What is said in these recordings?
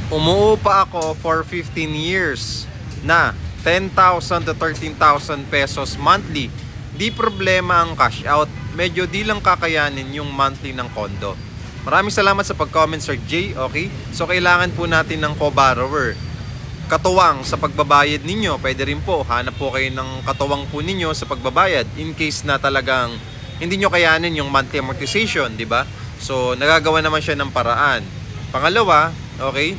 Umuupa ako for 15 years na 10,000 to 13,000 pesos monthly. Di problema ang cash out. Medyo di lang kakayanin yung monthly ng condo. Maraming salamat sa pag-comment, Sir Jay. Okay? So, kailangan po natin ng co-borrower. Katuwang sa pagbabayad ninyo, pwede rin po, hanap po kayo ng katuwang po ninyo sa pagbabayad in case na talagang hindi nyo kayanin yung monthly amortization, di ba? So, nagagawa naman siya ng paraan. Pangalawa, okay,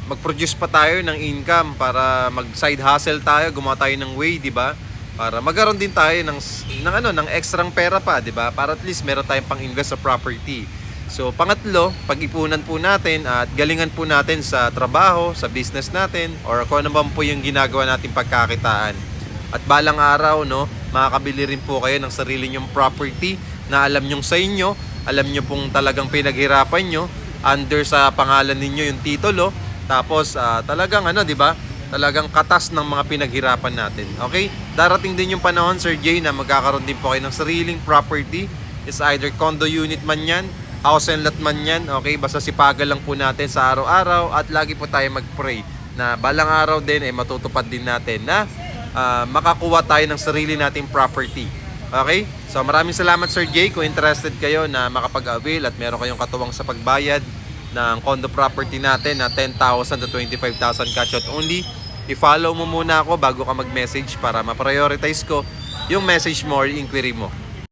mag-produce pa tayo ng income para mag-side hustle tayo, gumawa tayo ng way, di ba? Para magkaroon din tayo ng extrang pera pa, di ba? Para at least meron tayong pang-invest sa property. So, pangatlo, pag-ipunan po natin at galingan po natin sa trabaho, sa business natin, or kung ano man po yung ginagawa natin pagkakitaan. At balang araw, no, makakabili rin po kayo ng sarili nyong property na alam nyong sa inyo, alam nyo pong talagang pinaghirapan nyo, under sa pangalan ninyo yung titulo, tapos talagang di ba? Talagang katas ng mga pinaghirapan natin. Okay? Darating din yung panahon, Sir Jay, na magkakaroon din po kayo ng sariling property. Is either condo unit man yan, house and lot man yan, okay? Basta sipagan lang po natin sa araw-araw at lagi po tayo mag-pray na balang araw din matutupad din natin na makakuha tayo ng sarili nating property. Okay? So maraming salamat, Sir Jay. Kung interested kayo na makapag-avail at meron kayong katuwang sa pagbayad ng condo property natin na 10,000 to 25,000 cash out only, i-follow mo muna ako bago ka mag-message para ma-prioritize ko yung message mo or inquiry mo.